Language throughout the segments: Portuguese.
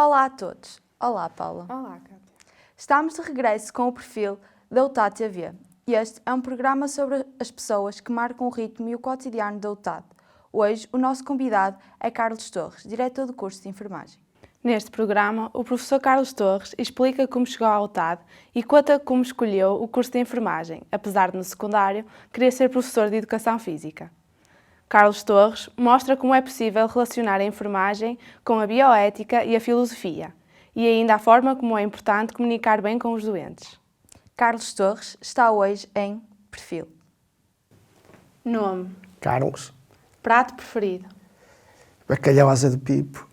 Olá a todos. Olá, Paula. Olá, Cátia. Estamos de regresso com o perfil da UTAD TV. Este é um programa sobre as pessoas que marcam o ritmo e o cotidiano da UTAD. Hoje, o nosso convidado é Carlos Torres, diretor do curso de enfermagem. Neste programa, o professor Carlos Torres explica como chegou à UTAD e conta como escolheu o curso de enfermagem, apesar de no secundário querer ser professor de educação física. Carlos Torres mostra como é possível relacionar a enfermagem com a bioética e a filosofia, e ainda a forma como é importante comunicar bem com os doentes. Carlos Torres está hoje em Perfil. Nome. Carlos. Prato preferido. Bacalhau asa de pipo.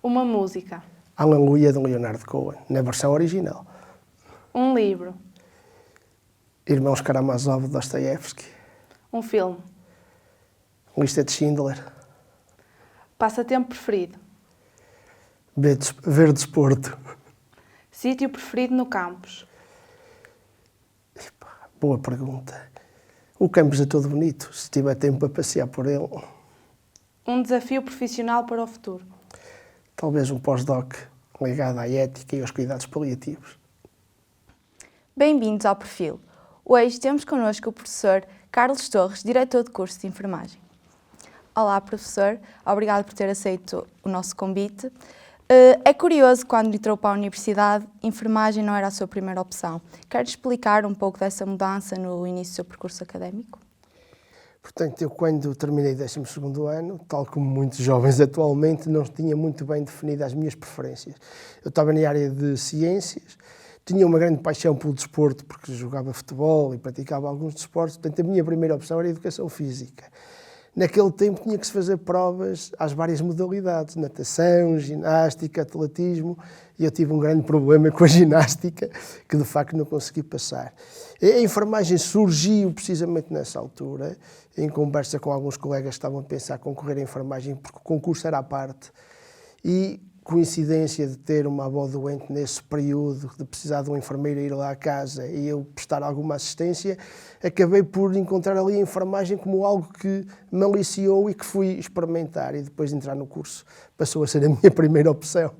Uma música. Aleluia de Leonardo Cohen, na versão original. Um livro. Irmãos Karamazov de Dostoiévski. Um filme. Lista de Schindler. Passatempo preferido. Ver desporto. Sítio preferido no campus. Boa pergunta. O campus é todo bonito, se tiver tempo para passear por ele. Um desafio profissional para o futuro. Talvez um pós-doc ligado à ética e aos cuidados paliativos. Bem-vindos ao Perfil. Hoje temos connosco o professor Carlos Torres, diretor do curso de enfermagem. Olá, professor. Obrigado por ter aceito o nosso convite. É curioso, quando entrou para a universidade, enfermagem não era a sua primeira opção. Quer explicar um pouco dessa mudança no início do seu percurso académico? Portanto, eu quando terminei o 12º ano, tal como muitos jovens atualmente, não tinha muito bem definidas as minhas preferências. Eu estava na área de ciências, tinha uma grande paixão pelo desporto, porque jogava futebol e praticava alguns desportos, portanto a minha primeira opção era a educação física. Naquele tempo tinha que se fazer provas às várias modalidades, natação, ginástica, atletismo, e eu tive um grande problema com a ginástica, que de facto não consegui passar. A enfermagem surgiu precisamente nessa altura, em conversa com alguns colegas que estavam a pensar concorrer à enfermagem, porque o concurso era à parte, e coincidência de ter uma avó doente nesse período, de precisar de um enfermeiro ir lá à casa e eu prestar alguma assistência, acabei por encontrar ali a enfermagem como algo que me aliciou e que fui experimentar, e depois de entrar no curso passou a ser a minha primeira opção.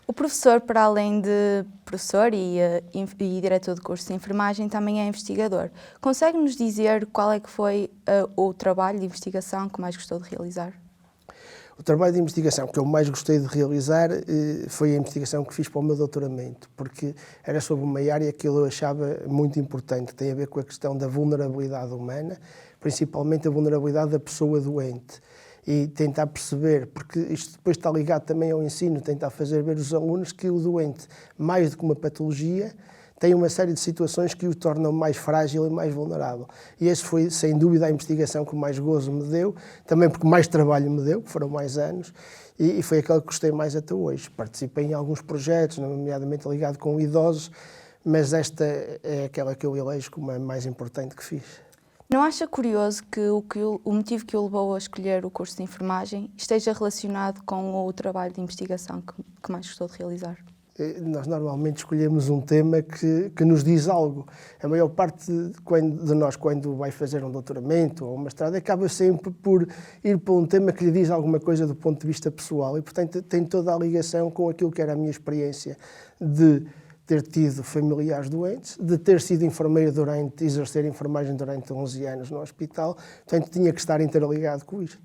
O professor, para além de professor e diretor do curso de enfermagem, também é investigador. Consegue-nos dizer qual é que foi o trabalho de investigação que mais gostou de realizar? O trabalho de investigação que eu mais gostei de realizar foi a investigação que fiz para o meu doutoramento, porque era sobre uma área que eu achava muito importante, que tem a ver com a questão da vulnerabilidade humana, principalmente a vulnerabilidade da pessoa doente. E tentar perceber, porque isto depois está ligado também ao ensino, tentar fazer ver os alunos que o doente, mais do que uma patologia, tem uma série de situações que o tornam mais frágil e mais vulnerável. E esse foi, sem dúvida, a investigação que mais gozo me deu, também porque mais trabalho me deu, que foram mais anos, e foi aquela que gostei mais até hoje. Participei em alguns projetos, nomeadamente ligado com idosos, mas esta é aquela que eu elejo como a mais importante que fiz. Não acha curioso que o motivo que o levou a escolher o curso de enfermagem esteja relacionado com o trabalho de investigação que mais gostou de realizar? Nós normalmente escolhemos um tema que nos diz algo. A maior parte de nós, quando vai fazer um doutoramento ou um mestrado, acaba sempre por ir para um tema que lhe diz alguma coisa do ponto de vista pessoal e, portanto, tem toda a ligação com aquilo que era a minha experiência de ter tido familiares doentes, de ter sido enfermeiro exercer enfermagem durante 11 anos no hospital, portanto, tinha que estar interligado com isto.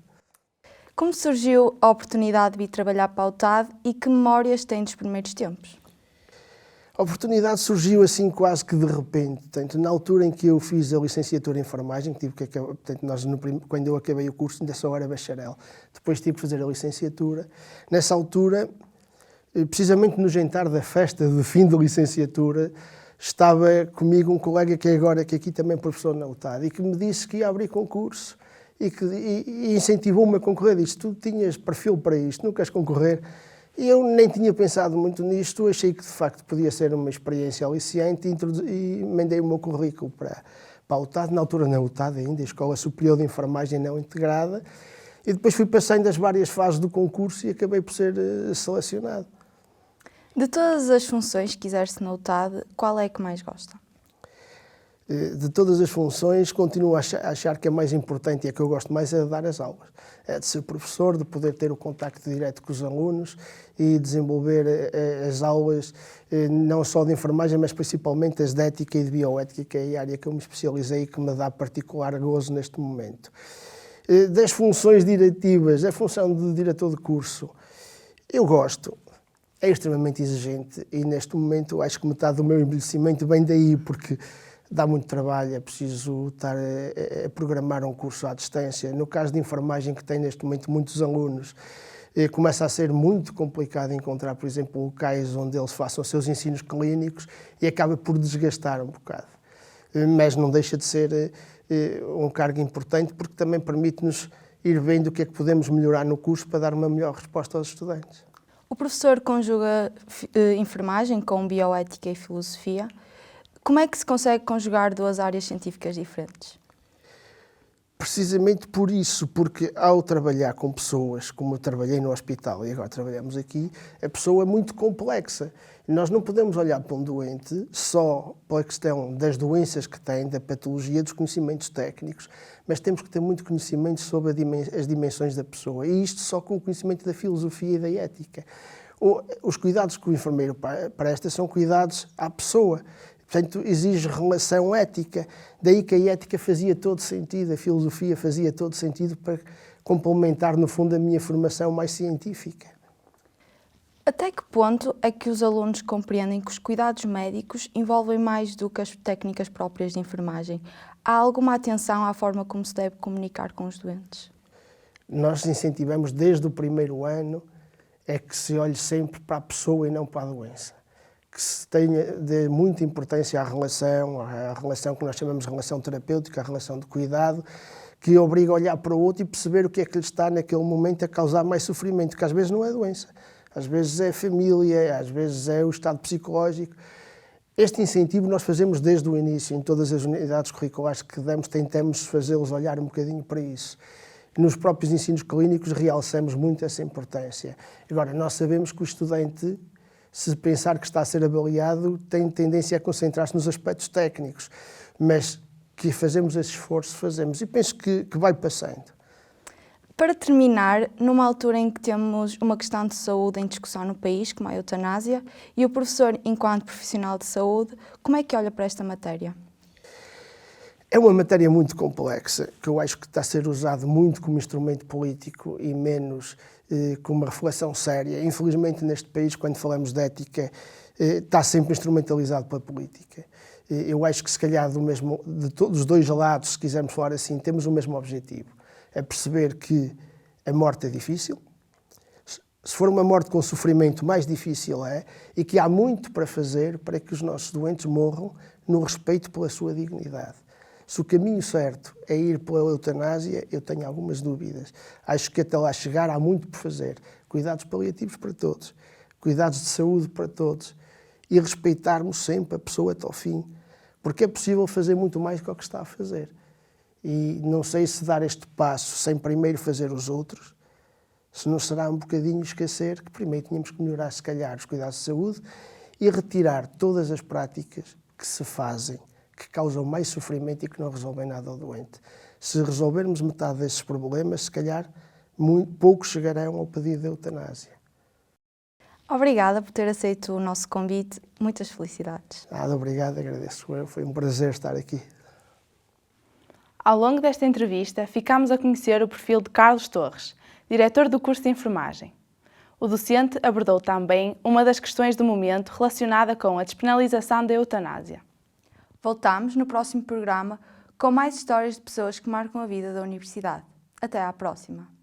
Como surgiu a oportunidade de vir trabalhar para a UTAD e que memórias tem dos primeiros tempos? A oportunidade surgiu assim quase que de repente. Portanto, na altura em que eu fiz a licenciatura em enfermagem, quando eu acabei o curso ainda só era bacharel, depois tive que fazer a licenciatura. Nessa altura, precisamente no jantar da festa de fim da licenciatura, estava comigo um colega que aqui também é professor na UTAD e que me disse que ia abrir concurso. E incentivou-me a concorrer. Disse: tu tinhas perfil para isto, não queres concorrer? E eu nem tinha pensado muito nisto, achei que de facto podia ser uma experiência aliciante e mandei o meu currículo para a UTAD, na altura na UTAD ainda, a Escola Superior de Enfermagem Não Integrada, e depois fui passando as várias fases do concurso e acabei por ser selecionado. De todas as funções que exerce na UTAD, qual é a que mais gosta? De todas as funções, continuo a achar que a mais importante e a que eu gosto mais é de dar as aulas. É de ser professor, de poder ter o contacto direto com os alunos e desenvolver as aulas, não só de enfermagem, mas principalmente as de ética e de bioética, que é a área que eu me especializei e que me dá particular gozo neste momento. Das funções diretivas, a função de diretor de curso, eu gosto. É extremamente exigente e neste momento acho que metade do meu envelhecimento vem daí, porque dá muito trabalho, é preciso estar a programar um curso à distância. No caso de enfermagem, que tem neste momento muitos alunos, começa a ser muito complicado encontrar, por exemplo, locais onde eles façam os seus ensinos clínicos e acaba por desgastar um bocado. Mas não deixa de ser um cargo importante, porque também permite-nos ir vendo o que é que podemos melhorar no curso para dar uma melhor resposta aos estudantes. O professor conjuga enfermagem com bioética e filosofia. Como é que se consegue conjugar duas áreas científicas diferentes? Precisamente por isso, porque ao trabalhar com pessoas, como eu trabalhei no hospital e agora trabalhamos aqui, a pessoa é muito complexa. Nós não podemos olhar para um doente só pela questão das doenças que tem, da patologia, dos conhecimentos técnicos, mas temos que ter muito conhecimento sobre as dimensões da pessoa, e isto só com o conhecimento da filosofia e da ética. Os cuidados que o enfermeiro presta são cuidados à pessoa. Portanto, exige relação ética. Daí que a ética fazia todo sentido, a filosofia fazia todo sentido para complementar, no fundo, a minha formação mais científica. Até que ponto é que os alunos compreendem que os cuidados médicos envolvem mais do que as técnicas próprias de enfermagem? Há alguma atenção à forma como se deve comunicar com os doentes? Nós incentivamos desde o primeiro ano que se olhe sempre para a pessoa e não para a doença. Que se tenha de muita importância à relação que nós chamamos de relação terapêutica, a relação de cuidado, que obriga a olhar para o outro e perceber o que é que lhe está naquele momento a causar mais sofrimento, que às vezes não é doença, às vezes é a família, às vezes é o estado psicológico. Este incentivo nós fazemos desde o início, em todas as unidades curriculares que damos, tentamos fazê-los olhar um bocadinho para isso. Nos próprios ensinos clínicos realçamos muito essa importância. Agora, nós sabemos que o estudante, se pensar que está a ser avaliado, tem tendência a concentrar-se nos aspectos técnicos, mas que fazemos esse esforço, fazemos, e penso que vai passando. Para terminar, numa altura em que temos uma questão de saúde em discussão no país, como a eutanásia, e o professor, enquanto profissional de saúde, como é que olha para esta matéria? É uma matéria muito complexa, que eu acho que está a ser usado muito como instrumento político e menos como uma reflexão séria. Infelizmente, neste país, quando falamos de ética, está sempre instrumentalizado pela política. Eu acho que, se calhar, de todos os dois lados, se quisermos falar assim, temos o mesmo objetivo. É perceber que a morte é difícil. Se for uma morte com sofrimento, mais difícil é, e que há muito para fazer para que os nossos doentes morram no respeito pela sua dignidade. Se o caminho certo é ir pela eutanásia, eu tenho algumas dúvidas. Acho que até lá chegar há muito por fazer. Cuidados paliativos para todos, cuidados de saúde para todos e respeitarmos sempre a pessoa até ao fim, porque é possível fazer muito mais do que o que está a fazer. E não sei se dar este passo sem primeiro fazer os outros, se não será um bocadinho esquecer que primeiro tínhamos que melhorar, se calhar, os cuidados de saúde e retirar todas as práticas que se fazem, que causam mais sofrimento e que não resolvem nada ao doente. Se resolvermos metade desses problemas, se calhar poucos chegarão ao pedido de eutanásia. Obrigada por ter aceito o nosso convite. Muitas felicidades. Obrigado, agradeço eu. Foi um prazer estar aqui. Ao longo desta entrevista, ficámos a conhecer o perfil de Carlos Torres, diretor do curso de enfermagem. O docente abordou também uma das questões do momento relacionada com a despenalização da eutanásia. Voltamos no próximo programa com mais histórias de pessoas que marcam a vida da universidade. Até à próxima!